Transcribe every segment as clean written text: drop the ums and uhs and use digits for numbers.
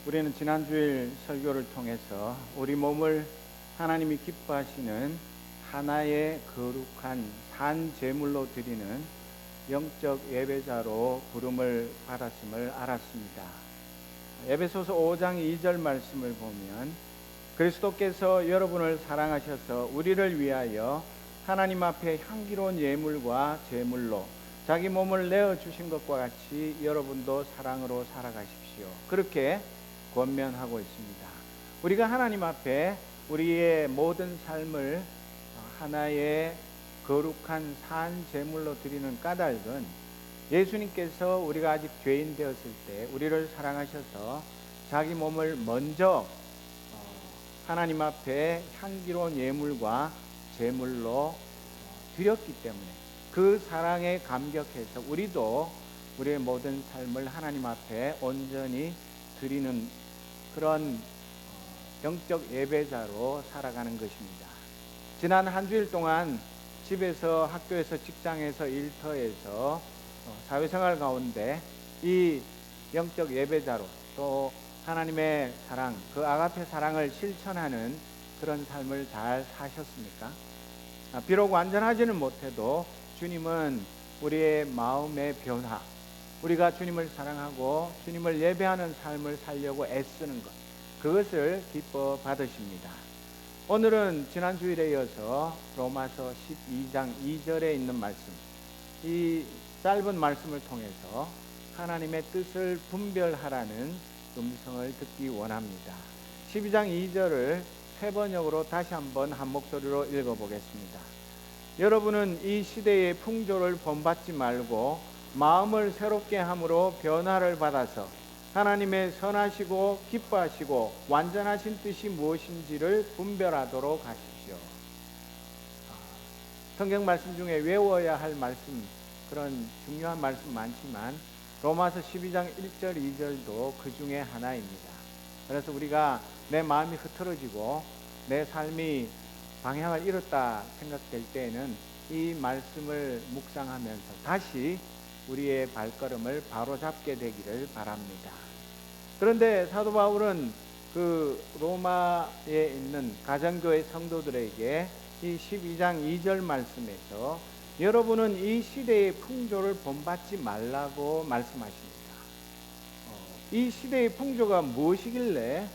우리는 지난 주일 설교를 통해서 우리 몸을 하나님이 기뻐하시는 하나의 거룩한 산 제물로 드리는 영적 예배자로 부름을 받았음을 알았습니다. 에베소서 5장 2절 말씀을 보면 그리스도께서 여러분을 사랑하셔서 우리를 위하여 하나님 앞에 향기로운 예물과 제물로 자기 몸을 내어주신 것과 같이 여러분도 사랑으로 살아가십시오. 그렇게 권면하고 있습니다. 우리가 하나님 앞에 우리의 모든 삶을 하나의 거룩한 산 제물로 드리는 까닭은 예수님께서 우리가 아직 죄인 되었을 때 우리를 사랑하셔서 자기 몸을 먼저 하나님 앞에 향기로운 예물과 제물로 드렸기 때문에 그 사랑에 감격해서 우리도 우리의 모든 삶을 하나님 앞에 온전히 드리는 그런 영적 예배자로 살아가는 것입니다. 지난 한 주일 동안 집에서, 학교에서, 직장에서, 일터에서 사회생활 가운데 이 영적 예배자로 또 하나님의 사랑, 그 아가페 사랑을 실천하는 그런 삶을 잘 사셨습니까? 비록 완전하지는 못해도 주님은 우리의 마음의 변화, 우리가 주님을 사랑하고 주님을 예배하는 삶을 살려고 애쓰는 것, 그것을 기뻐 받으십니다. 오늘은 지난 주일에 이어서 로마서 12장 2절에 있는 말씀, 이 짧은 말씀을 통해서 하나님의 뜻을 분별하라는 음성을 듣기 원합니다. 12장 2절을 세 번역으로 다시 한번 한 목소리로 읽어보겠습니다. 여러분은 이 시대의 풍조를 본받지 말고 마음을 새롭게 함으로 변화를 받아서 하나님의 선하시고 기뻐하시고 완전하신 뜻이 무엇인지를 분별하도록 하십시오. 성경 말씀 중에 외워야 할 말씀, 그런 중요한 말씀 많지만 로마서 12장 1절 2절도 그 중에 하나입니다. 그래서 우리가 내 마음이 흐트러지고 내 삶이 방향을 잃었다 생각될 때에는 이 말씀을 묵상하면서 다시 우리의 발걸음을 바로잡게 되기를 바랍니다. 그런데 사도 바울은 그 로마에 있는 가정교회 성도들에게 이 12장 2절 말씀에서 여러분은 이 시대의 풍조를 본받지 말라고 말씀하십니다. 이 시대의 풍조가 무엇이길래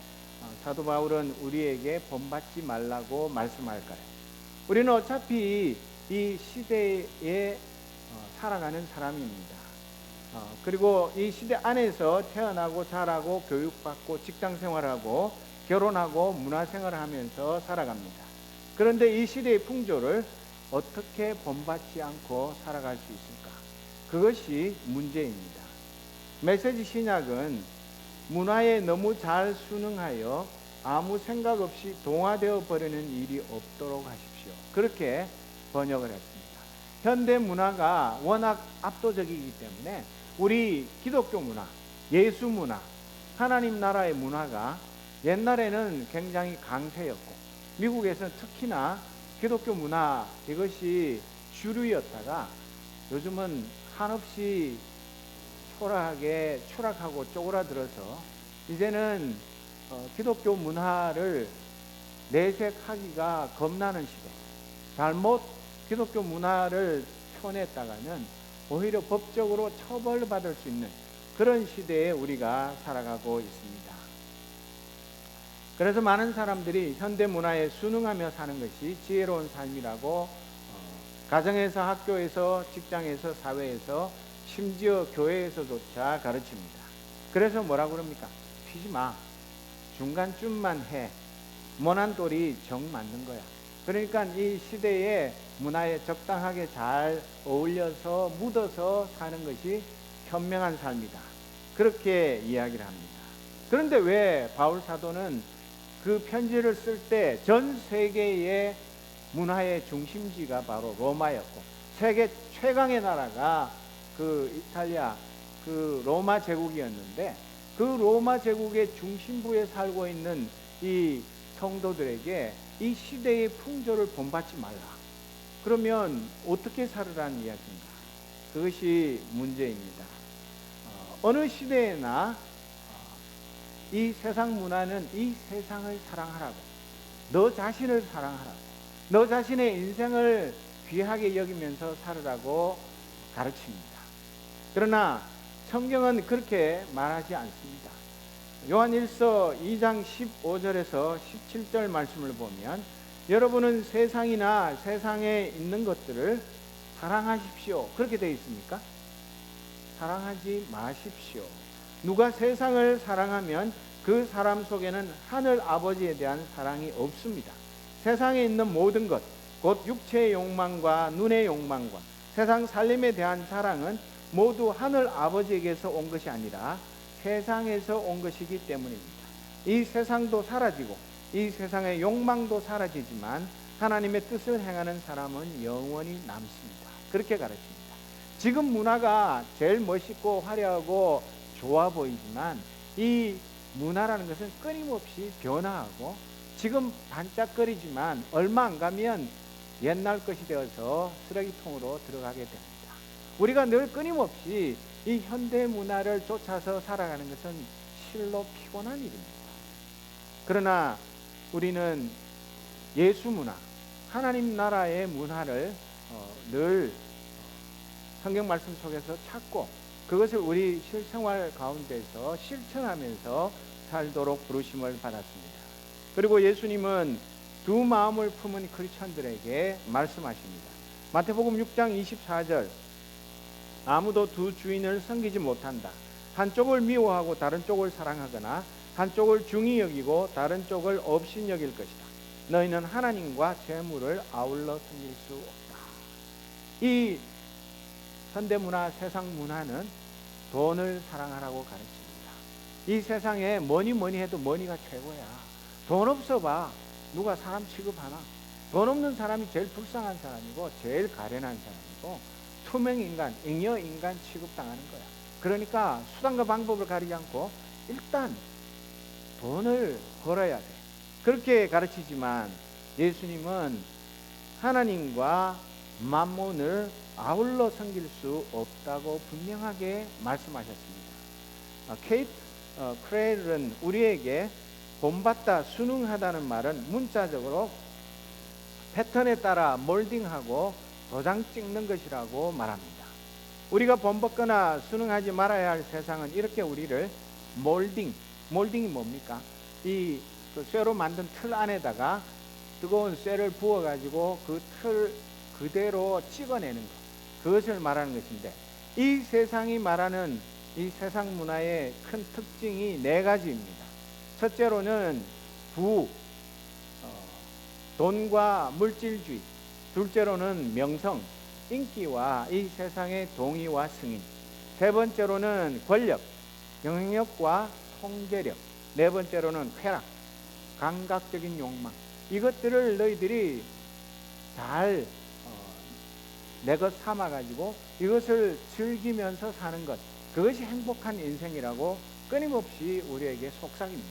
사도 바울은 우리에게 본받지 말라고 말씀할까요? 우리는 어차피 이 시대에 살아가는 사람입니다. 그리고 이 시대 안에서 태어나고 자라고 교육받고 직장생활하고 결혼하고 문화생활을 하면서 살아갑니다. 그런데 이 시대의 풍조를 어떻게 본받지 않고 살아갈 수 있을까? 그것이 문제입니다. 메시지 신약은 문화에 너무 잘 순응하여 아무 생각 없이 동화되어 버리는 일이 없도록 하십시오. 그렇게 번역을 했습니다. 현대 문화가 워낙 압도적이기 때문에 우리 기독교 문화, 예수 문화, 하나님 나라의 문화가 옛날에는 굉장히 강세였고 미국에서는 특히나 기독교 문화 이것이 주류였다가 요즘은 한없이 초라하게 추락하고 쪼그라들어서 이제는 기독교 문화를 내색하기가 겁나는 시대, 잘못 기독교 문화를 펴냈다가는 오히려 법적으로 처벌받을 수 있는 그런 시대에 우리가 살아가고 있습니다. 그래서 많은 사람들이 현대 문화에 순응하며 사는 것이 지혜로운 삶이라고 가정에서, 학교에서, 직장에서, 사회에서, 심지어 교회에서조차 가르칩니다. 그래서 뭐라고 그럽니까? 튀지 마, 중간쯤만 해, 모난 돌이 정 맞는 거야. 그러니까 이 시대의 문화에 적당하게 잘 어울려서 묻어서 사는 것이 현명한 삶이다, 그렇게 이야기를 합니다. 그런데 왜 바울 사도는 그 편지를 쓸 때 전 세계의 문화의 중심지가 바로 로마였고 세계 최강의 나라가 그 이탈리아, 그 로마 제국이었는데 그 로마 제국의 중심부에 살고 있는 이 성도들에게 이 시대의 풍조를 본받지 말라, 그러면 어떻게 살으라는 이야기인가? 그것이 문제입니다. 어느 시대에나 이 세상 문화는 이 세상을 사랑하라고, 너 자신을 사랑하라고, 너 자신의 인생을 귀하게 여기면서 살으라고 가르칩니다. 그러나 성경은 그렇게 말하지 않습니다. 요한일서 2장 15절에서 17절 말씀을 보면 여러분은 세상이나 세상에 있는 것들을 사랑하십시오. 그렇게 되어 있습니까? 사랑하지 마십시오. 누가 세상을 사랑하면 그 사람 속에는 하늘 아버지에 대한 사랑이 없습니다. 세상에 있는 모든 것, 곧 육체의 욕망과 눈의 욕망과 세상 살림에 대한 사랑은 모두 하늘 아버지에게서 온 것이 아니라 세상에서 온 것이기 때문입니다. 이 세상도 사라지고 이 세상의 욕망도 사라지지만 하나님의 뜻을 행하는 사람은 영원히 남습니다. 그렇게 가르칩니다. 지금 문화가 제일 멋있고 화려하고 좋아 보이지만 이 문화라는 것은 끊임없이 변화하고 지금 반짝거리지만 얼마 안 가면 옛날 것이 되어서 쓰레기통으로 들어가게 됩니다. 우리가 늘 끊임없이 이 현대 문화를 쫓아서 살아가는 것은 실로 피곤한 일입니다. 그러나 우리는 예수 문화, 하나님 나라의 문화를 늘 성경 말씀 속에서 찾고 그것을 우리 실생활 가운데서 실천하면서 살도록 부르심을 받았습니다. 그리고 예수님은 두 마음을 품은 크리스천들에게 말씀하십니다. 마태복음 6장 24절, 아무도 두 주인을 섬기지 못한다. 한쪽을 미워하고 다른 쪽을 사랑하거나 한쪽을 중히 여기고 다른 쪽을 업신 여길 것이다. 너희는 하나님과 재물을 아울러 섬길 수 없다. 이 현대문화, 세상 문화는 돈을 사랑하라고 가르칩니다. 이 세상에 뭐니 해도 머니가 최고야. 돈 없어 봐. 누가 사람 취급하나? 돈 없는 사람이 제일 불쌍한 사람이고 제일 가련한 사람이고 투명인간, 잉여인간 취급당하는 거야. 그러니까 수단과 방법을 가리지 않고 일단 돈을 벌어야 돼. 그렇게 가르치지만 예수님은 하나님과 만몬을 아울러 섬길 수 없다고 분명하게 말씀하셨습니다. 케이트 크레일은 우리에게 본받다, 순응하다는 말은 문자적으로 패턴에 따라 몰딩하고 도장 찍는 것이라고 말합니다. 우리가 본받거나 순응하지 말아야 할 세상은 이렇게 우리를 몰딩이 뭡니까? 이 쇠로 만든 틀 안에다가 뜨거운 쇠를 부어가지고 그 틀 그대로 찍어내는 것, 그것을 말하는 것인데 이 세상이 말하는 이 세상 문화의 큰 특징이 네 가지입니다. 첫째로는 돈과 물질주의, 둘째로는 명성, 인기와 이 세상의 동의와 승인, 세 번째로는 권력, 영향력과 통제력, 네 번째로는 쾌락, 감각적인 욕망. 이것들을 너희들이 잘 내 것 삼아가지고 이것을 즐기면서 사는 것, 그것이 행복한 인생이라고 끊임없이 우리에게 속삭입니다.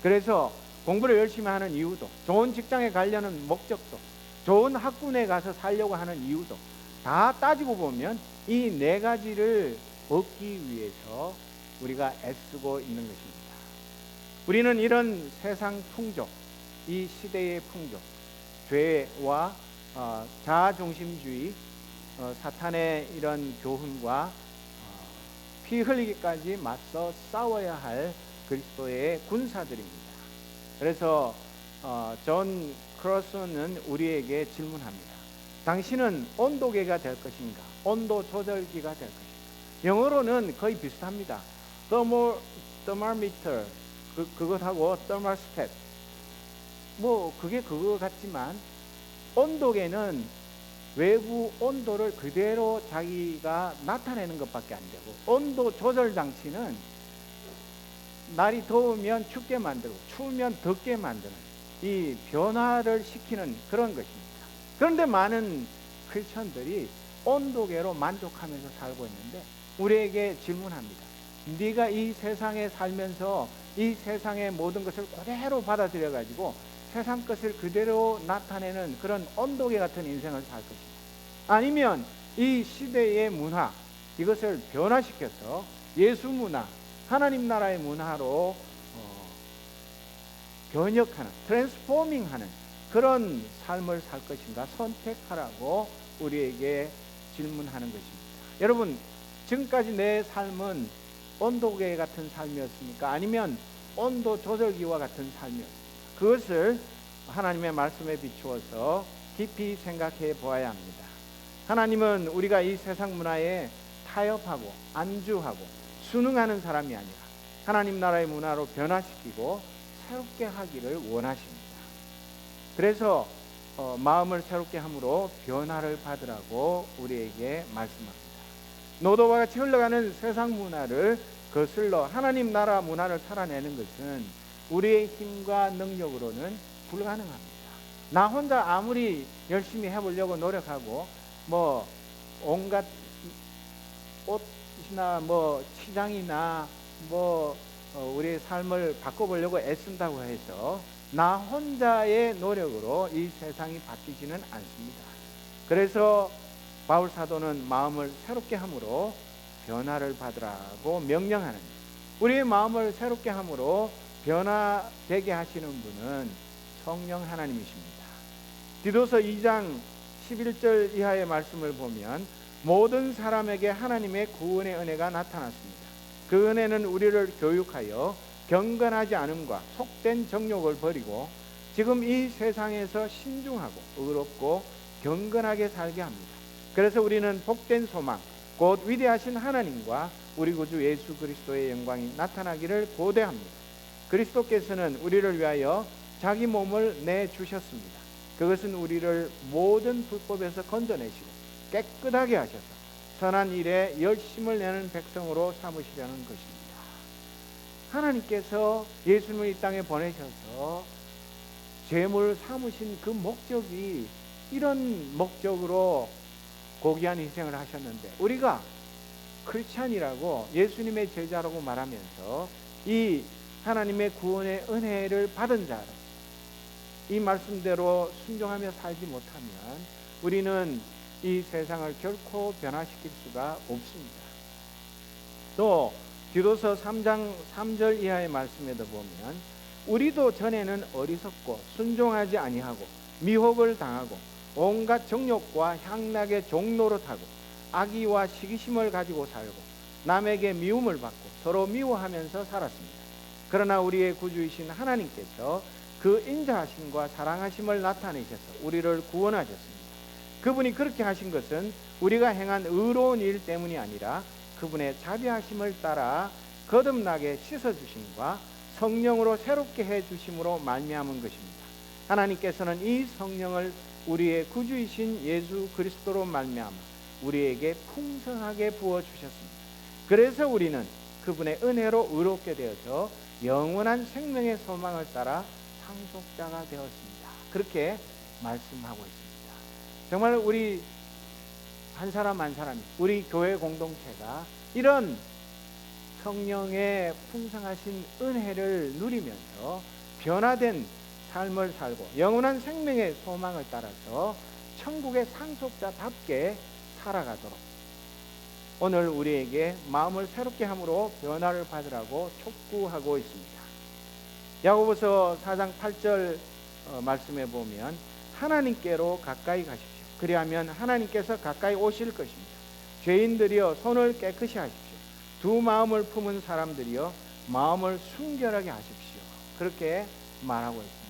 그래서 공부를 열심히 하는 이유도, 좋은 직장에 가려는 목적도, 좋은 학군에 가서 살려고 하는 이유도 다 따지고 보면 이 네 가지를 얻기 위해서 우리가 애쓰고 있는 것입니다. 우리는 이런 세상 풍족, 이 시대의 풍족, 죄와 자아중심주의, 사탄의 이런 교훈과 피 흘리기까지 맞서 싸워야 할 그리스도의 군사들입니다. 그래서 존 크로스는 우리에게 질문합니다. 당신은 온도계가 될 것인가? 온도 조절기가 될 것인가? 영어로는 거의 비슷합니다. thermometer, 그것하고 thermostat, 그게 그거 같지만 온도계는 외부 온도를 그대로 자기가 나타내는 것밖에 안 되고, 온도 조절 장치는 날이 더우면 춥게 만들고 추우면 덥게 만드는 이 변화를 시키는 그런 것입니다. 그런데 많은 크리스천들이 온도계로 만족하면서 살고 있는데 우리에게 질문합니다. 네가 이 세상에 살면서 이 세상의 모든 것을 그대로 받아들여 가지고 세상 것을 그대로 나타내는 그런 온도계 같은 인생을 살 것인가? 아니면 이 시대의 문화, 이것을 변화시켜서 예수 문화, 하나님 나라의 문화로 변혁하는, 트랜스포밍하는 그런 삶을 살 것인가 선택하라고 우리에게 질문하는 것입니다. 여러분, 지금까지 내 삶은 온도계 같은 삶이었습니까? 아니면 온도 조절기와 같은 삶이었습니까? 그것을 하나님의 말씀에 비추어서 깊이 생각해 보아야 합니다. 하나님은 우리가 이 세상 문화에 타협하고 안주하고 순응하는 사람이 아니라 하나님 나라의 문화로 변화시키고 새롭게 하기를 원하십니다. 그래서 마음을 새롭게 함으로 변화를 받으라고 우리에게 말씀합니다. 노도와 같이 흘러가는 세상 문화를 거슬러 하나님 나라 문화를 살아내는 것은 우리의 힘과 능력으로는 불가능합니다. 나 혼자 아무리 열심히 해보려고 노력하고 온갖 옷이나 치장이나 우리의 삶을 바꿔보려고 애쓴다고 해서 나 혼자의 노력으로 이 세상이 바뀌지는 않습니다. 그래서 바울 사도는 마음을 새롭게 함으로 변화를 받으라고 명령하는, 우리의 마음을 새롭게 함으로 변화되게 하시는 분은 성령 하나님이십니다. 디도서 2장 11절 이하의 말씀을 보면 모든 사람에게 하나님의 구원의 은혜가 나타났습니다. 그 은혜는 우리를 교육하여 경건하지 않음과 속된 정욕을 버리고 지금 이 세상에서 신중하고 의롭고 경건하게 살게 합니다. 그래서 우리는 복된 소망, 곧 위대하신 하나님과 우리 구주 예수 그리스도의 영광이 나타나기를 고대합니다. 그리스도께서는 우리를 위하여 자기 몸을 내주셨습니다. 그것은 우리를 모든 불법에서 건져내시고 깨끗하게 하셔서 선한 일에 열심을 내는 백성으로 삼으시려는 것입니다. 하나님께서 예수님을 이 땅에 보내셔서 죄물 삼으신 그 목적이 이런 목적으로 고귀한 희생을 하셨는데, 우리가 크리스찬이라고 예수님의 제자라고 말하면서 이 하나님의 구원의 은혜를 받은 자로 이 말씀대로 순종하며 살지 못하면 우리는 이 세상을 결코 변화시킬 수가 없습니다. 또 디도서 3장 3절 이하의 말씀에도 보면 우리도 전에는 어리석고 순종하지 아니하고 미혹을 당하고 온갖 정욕과 향락의 종노릇하고 악의와 시기심을 가지고 살고 남에게 미움을 받고 서로 미워하면서 살았습니다. 그러나 우리의 구주이신 하나님께서 그 인자하심과 사랑하심을 나타내셔서 우리를 구원하셨습니다. 그분이 그렇게 하신 것은 우리가 행한 의로운 일 때문이 아니라 그분의 자비하심을 따라 거듭나게 씻어주심과 성령으로 새롭게 해주심으로 말미암은 것입니다. 하나님께서는 이 성령을 우리의 구주이신 예수 그리스도로 말미암아 우리에게 풍성하게 부어주셨습니다. 그래서 우리는 그분의 은혜로 의롭게 되어서 영원한 생명의 소망을 따라 상속자가 되었습니다. 그렇게 말씀하고 있습니다. 정말 우리 한 사람 한 사람이, 우리 교회 공동체가 이런 성령의 풍성하신 은혜를 누리면서 변화된 삶을 살고 영원한 생명의 소망을 따라서 천국의 상속자답게 살아가도록 오늘 우리에게 마음을 새롭게 함으로 변화를 받으라고 촉구하고 있습니다. 야고보서 4장 8절 말씀에 보면 하나님께로 가까이 가십시오. 그리하면 하나님께서 가까이 오실 것입니다. 죄인들이여 손을 깨끗이 하십시오. 두 마음을 품은 사람들이여 마음을 순결하게 하십시오. 그렇게 말하고 있습니다.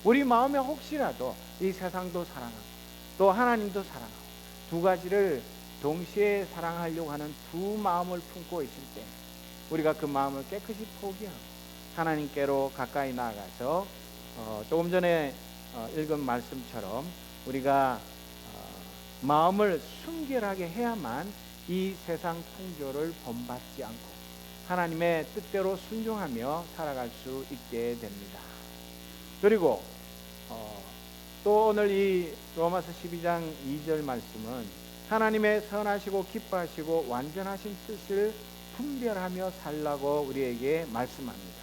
우리 마음에 혹시라도 이 세상도 사랑하고 또 하나님도 사랑하고 두 가지를 동시에 사랑하려고 하는 두 마음을 품고 있을 때 우리가 그 마음을 깨끗이 포기하고 하나님께로 가까이 나아가서 조금 전에 읽은 말씀처럼 우리가 마음을 순결하게 해야만 이 세상 풍조를 본받지 않고 하나님의 뜻대로 순종하며 살아갈 수 있게 됩니다. 그리고 또 오늘 이 로마서 12장 2절 말씀은 하나님의 선하시고 기뻐하시고 완전하신 뜻을 분별하며 살라고 우리에게 말씀합니다.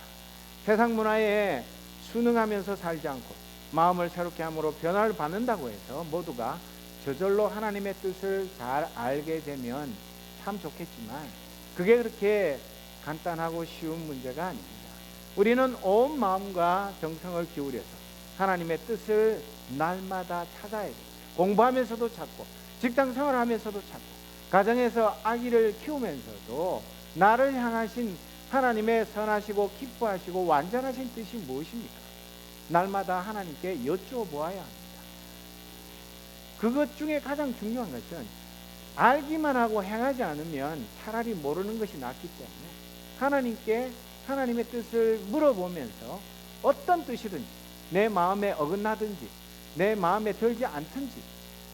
세상 문화에 순응하면서 살지 않고 마음을 새롭게 함으로 변화를 받는다고 해서 모두가 저절로 하나님의 뜻을 잘 알게 되면 참 좋겠지만 그게 그렇게 간단하고 쉬운 문제가 아닙니다. 우리는 온 마음과 정성을 기울여서 하나님의 뜻을 날마다 찾아야 돼요. 공부하면서도 찾고, 직장 생활하면서도 찾고, 가정에서 아기를 키우면서도 나를 향하신 하나님의 선하시고 기뻐하시고 완전하신 뜻이 무엇입니까? 날마다 하나님께 여쭈어보아야 합니다. 그것 중에 가장 중요한 것은 알기만 하고 행하지 않으면 차라리 모르는 것이 낫기 때문에 하나님께 하나님의 뜻을 물어보면서 어떤 뜻이든지 내 마음에 어긋나든지 내 마음에 들지 않든지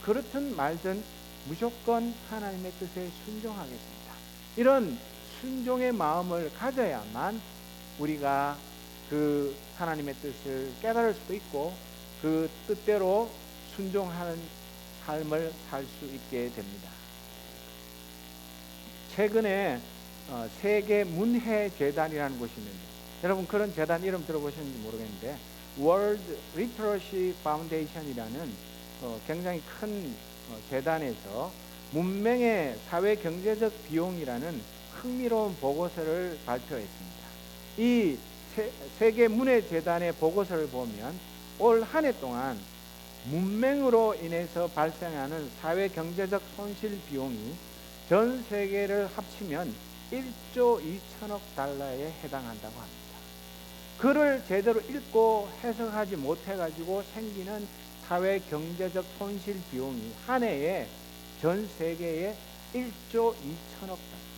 그렇든 말든 무조건 하나님의 뜻에 순종하겠습니다. 이런 순종의 마음을 가져야만 우리가 그 하나님의 뜻을 깨달을 수도 있고 그 뜻대로 순종하는 삶을 살 수 있게 됩니다. 최근에 세계 문해 재단이라는 곳이 있는데, 여러분 그런 재단 이름 들어보셨는지 모르겠는데 World Literacy Foundation이라는 굉장히 큰 재단에서 문명의 사회 경제적 비용이라는 흥미로운 보고서를 발표했습니다. 이 세계 문해 재단의 보고서를 보면 올 한 해 동안 문맹으로 인해서 발생하는 사회 경제적 손실 비용이 전 세계를 합치면 1조 2천억 달러에 해당한다고 합니다. 글을 제대로 읽고 해석하지 못해가지고 생기는 사회 경제적 손실 비용이 한 해에 전 세계에 1조 2천억 달러.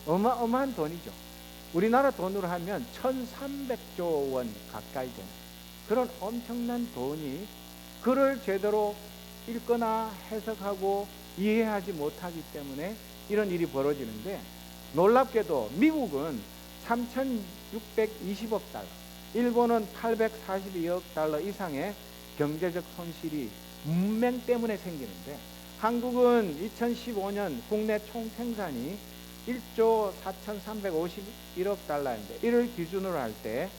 어마어마한 돈이죠. 우리나라 돈으로 하면 1300조 원 가까이 되는 그런 엄청난 돈이 글을 제대로 읽거나 해석하고 이해하지 못하기 때문에 이런 일이 벌어지는데, 놀랍게도 미국은 3620억 달러, 일본은 842억 달러 이상의 경제적 손실이 문맹 때문에 생기는데, 한국은 2015년 국내 총생산이 1조 4351억 달러인데 이를 기준으로 할 때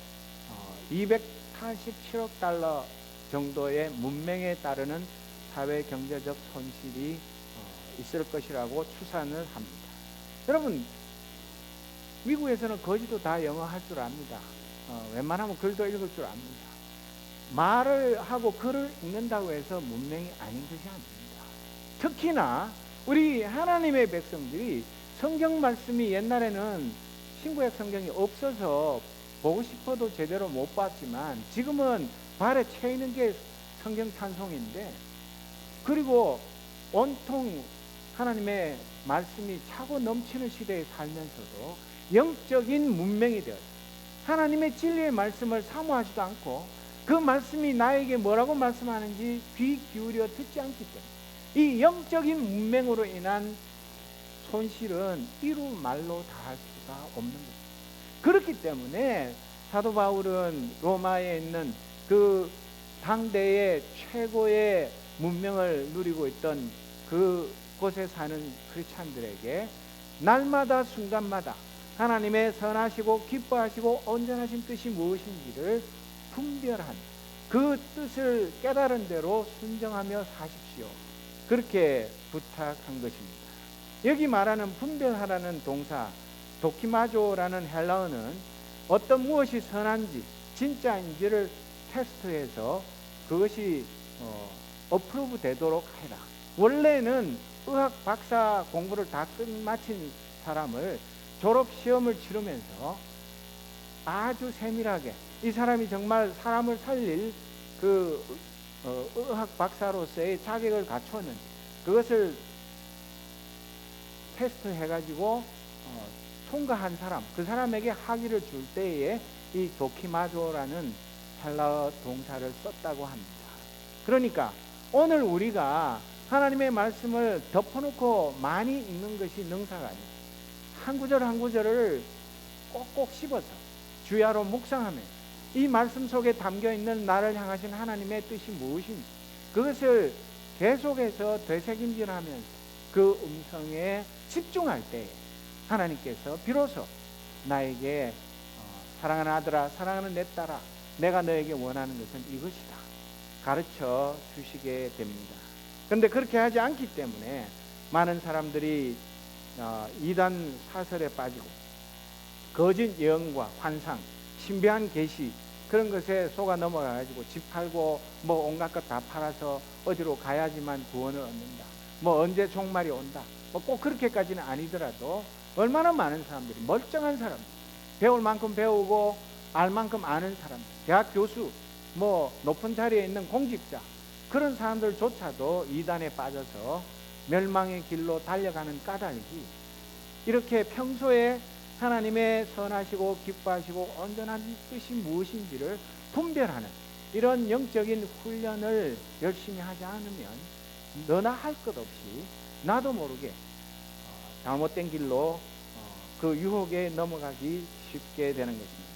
287억 달러 정도의 문맹에 따르는 사회 경제적 손실이 있을 것이라고 추산을 합니다. 여러분, 미국에서는 거지도 다 영어 할 줄 압니다. 웬만하면 글도 읽을 줄 압니다. 말을 하고 글을 읽는다고 해서 문맹이 아닌 것이 아닙니다. 특히나 우리 하나님의 백성들이 성경 말씀이 옛날에는 신구약 성경이 없어서 보고 싶어도 제대로 못 봤지만 지금은 발에 채이는 게 성경 찬송인데, 그리고 온통 하나님의 말씀이 차고 넘치는 시대에 살면서도 영적인 문맹이 되었어요. 하나님의 진리의 말씀을 사모하지도 않고 그 말씀이 나에게 뭐라고 말씀하는지 귀 기울여 듣지 않기 때문에 이 영적인 문맹으로 인한 손실은 이루 말로 다할 수가 없는 것입니다. 그렇기 때문에 사도 바울은 로마에 있는 그 당대의 최고의 문명을 누리고 있던 그곳에 사는 크리스찬들에게 날마다 순간마다 하나님의 선하시고 기뻐하시고 온전하신 뜻이 무엇인지를 분별한 그 뜻을 깨달은 대로 순정하며 사십시오. 그렇게 부탁한 것입니다. 여기 말하는 분별하라는 동사 도키마조라는 헬라어는 어떤 무엇이 선한지 진짜인지를 테스트해서 그것이 어프로브 되도록 해라. 원래는 의학 박사 공부를 다 끝마친 사람을 졸업 시험을 치르면서 아주 세밀하게 이 사람이 정말 사람을 살릴 그 의학 박사로서의 자격을 갖추었는지 그것을 테스트 해가지고 통과한 사람, 그 사람에게 학위를 줄 때에 이 도키마조라는 헬라어 동사를 썼다고 합니다. 그러니까 오늘 우리가 하나님의 말씀을 덮어놓고 많이 읽는 것이 능사가 아니에요. 한 구절 한 구절을 꼭꼭 씹어서 주야로 묵상하며 이 말씀 속에 담겨있는 나를 향하신 하나님의 뜻이 무엇인지 그것을 계속해서 되새김질하면서 그 음성에 집중할 때에 하나님께서 비로소 나에게 사랑하는 아들아, 사랑하는 내 딸아, 내가 너에게 원하는 것은 이것이다 가르쳐 주시게 됩니다. 그런데 그렇게 하지 않기 때문에 많은 사람들이 이단 사설에 빠지고 거짓 예언과 환상, 신비한 계시 그런 것에 속아 넘어가가지고 집 팔고 뭐 온갖 것 다 팔아서 어디로 가야지만 구원을 얻는다. 뭐 언제 종말이 온다. 뭐 꼭 그렇게까지는 아니더라도 얼마나 많은 사람들이, 멀쩡한 사람들, 배울 만큼 배우고 알 만큼 아는 사람들, 대학 교수, 뭐 높은 자리에 있는 공직자, 그런 사람들조차도 이단에 빠져서 멸망의 길로 달려가는 까닭이, 이렇게 평소에 하나님의 선하시고 기뻐하시고 온전한 뜻이 무엇인지를 분별하는 이런 영적인 훈련을 열심히 하지 않으면 너나 할 것 없이 나도 모르게 잘못된 길로 그 유혹에 넘어가기 쉽게 되는 것입니다.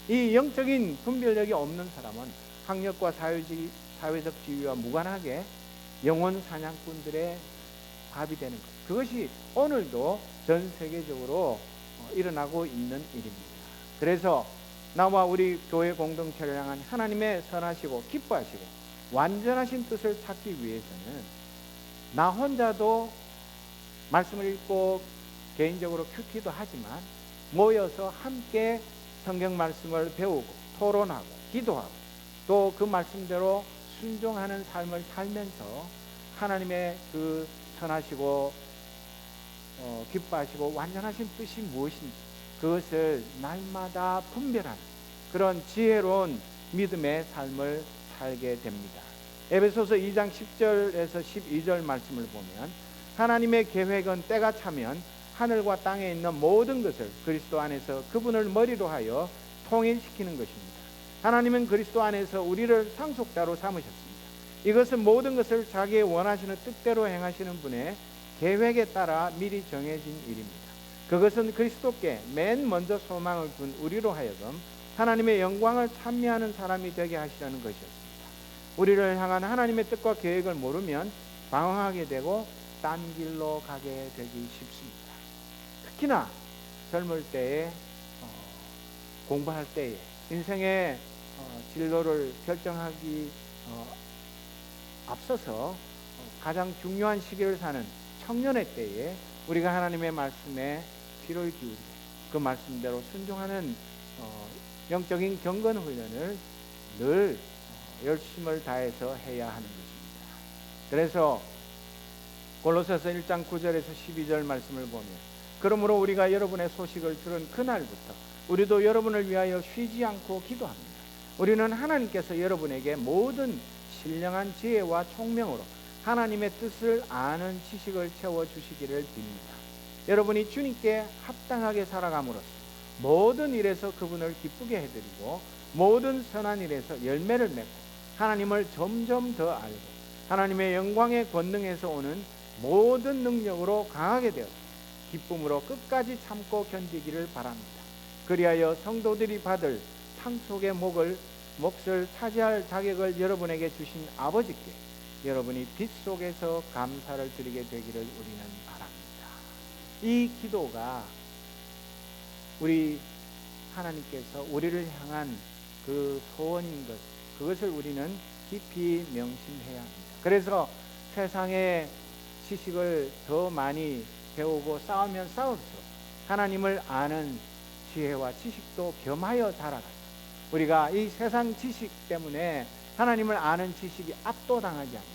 이 영적인 분별력이 없는 사람은 학력과 사회적 지위와 무관하게 영혼 사냥꾼들의 밥이 되는 것, 그것이 오늘도 전 세계적으로 일어나고 있는 일입니다. 그래서 나와 우리 교회 공동체를 향한 하나님의 선하시고 기뻐하시고 완전하신 뜻을 찾기 위해서는 나 혼자도 말씀을 읽고 개인적으로 큐티도 하지만 모여서 함께 성경 말씀을 배우고 토론하고 기도하고 또 그 말씀대로 순종하는 삶을 살면서 하나님의 그 선하시고 기뻐하시고 완전하신 뜻이 무엇인지 그것을 날마다 분별하는 그런 지혜로운 믿음의 삶을 살게 됩니다. 에베소서 2장 10절에서 12절 말씀을 보면 하나님의 계획은 때가 차면 하늘과 땅에 있는 모든 것을 그리스도 안에서 그분을 머리로 하여 통일시키는 것입니다. 하나님은 그리스도 안에서 우리를 상속자로 삼으셨습니다. 이것은 모든 것을 자기의 원하시는 뜻대로 행하시는 분의 계획에 따라 미리 정해진 일입니다. 그것은 그리스도께 맨 먼저 소망을 둔 우리로 하여금 하나님의 영광을 찬미하는 사람이 되게 하시려는 것이었습니다. 우리를 향한 하나님의 뜻과 계획을 모르면 방황하게 되고 딴 길로 가게 되기 쉽습니다. 특히나 젊을 때에 공부할 때에 인생의 진로를 결정하기 앞서서 가장 중요한 시기를 사는 청년의 때에 우리가 하나님의 말씀에 귀를 기울이고 그 말씀대로 순종하는 영적인 경건 훈련을 늘 열심을 다해서 해야 하는 것입니다. 그래서 골로새서 1장 9절에서 12절 말씀을 보면 그러므로 우리가 여러분의 소식을 들은 그날부터 우리도 여러분을 위하여 쉬지 않고 기도합니다. 우리는 하나님께서 여러분에게 모든 신령한 지혜와 총명으로 하나님의 뜻을 아는 지식을 채워주시기를 빕니다. 여러분이 주님께 합당하게 살아감으로써 모든 일에서 그분을 기쁘게 해드리고 모든 선한 일에서 열매를 맺고 하나님을 점점 더 알고 하나님의 영광의 권능에서 오는 모든 능력으로 강하게 되어 기쁨으로 끝까지 참고 견디기를 바랍니다. 그리하여 성도들이 받을 상속의 몫을 차지할 자격을 여러분에게 주신 아버지께 여러분이 빛 속에서 감사를 드리게 되기를 우리는 바랍니다. 이 기도가 우리 하나님께서 우리를 향한 그 소원인 것, 그것을 우리는 깊이 명심해야 합니다. 그래서 세상의 지식을 더 많이 배우고 쌓으면 쌓을수록 하나님을 아는 지혜와 지식도 겸하여 자라가죠. 우리가 이 세상 지식 때문에 하나님을 아는 지식이 압도당하지 않아요.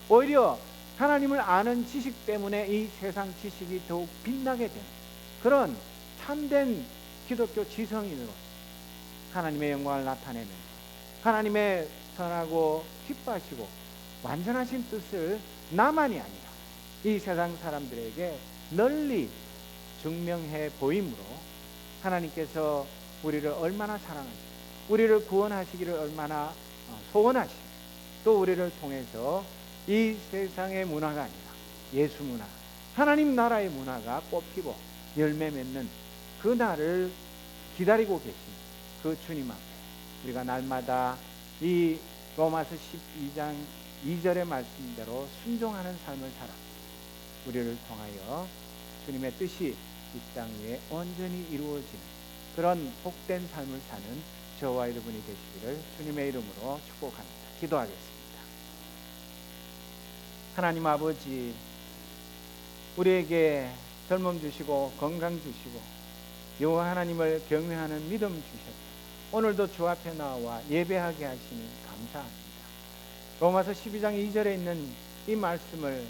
오히려 하나님을 아는 지식 때문에 이 세상 지식이 더욱 빛나게 되는 그런 참된 기독교 지성인으로 하나님의 영광을 나타내는 하나님의 선하고 기뻐하시고 완전하신 뜻을 나만이 아니라 이 세상 사람들에게 널리 증명해 보임으로 하나님께서 우리를 얼마나 사랑하시고 우리를 구원하시기를 얼마나 소원하시고 또 우리를 통해서 이 세상의 문화가 아니라 예수 문화, 하나님 나라의 문화가 꽃피고 열매 맺는 그 날을 기다리고 계신 그 주님 앞에 우리가 날마다 이 로마서 12장 2절의 말씀대로 순종하는 삶을 살아 우리를 통하여 주님의 뜻이 이 땅 위에 온전히 이루어지는 그런 복된 삶을 사는 저와 여러분이 되시기를 주님의 이름으로 축복합니다. 기도하겠습니다. 하나님 아버지, 우리에게 젊음 주시고 건강 주시고 여호와 하나님을 경외하는 믿음 주셨다. 오늘도 주 앞에 나와 예배하게 하시니 감사합니다. 로마서 12장 2절에 있는 이 말씀을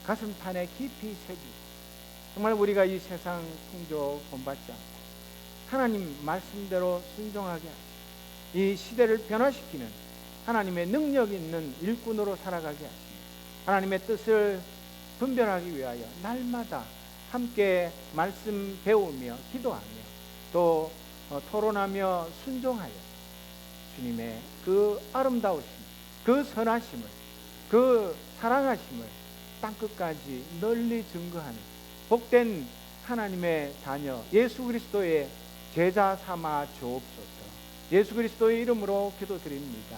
가슴판에 깊이 새기고 정말 우리가 이 세상 풍조 본받지 않고 하나님 말씀대로 순종하게 하시고 이 시대를 변화시키는 하나님의 능력 있는 일꾼으로 살아가게 하시고 하나님의 뜻을 분별하기 위하여 날마다 함께 말씀 배우며 기도하며 또 토론하며 순종하여 주님의 그 아름다우심, 그 선하심을, 그 사랑하심을 땅끝까지 널리 증거하는 복된 하나님의 자녀 예수 그리스도의 제자 삼아 주옵소서. 예수 그리스도의 이름으로 기도드립니다.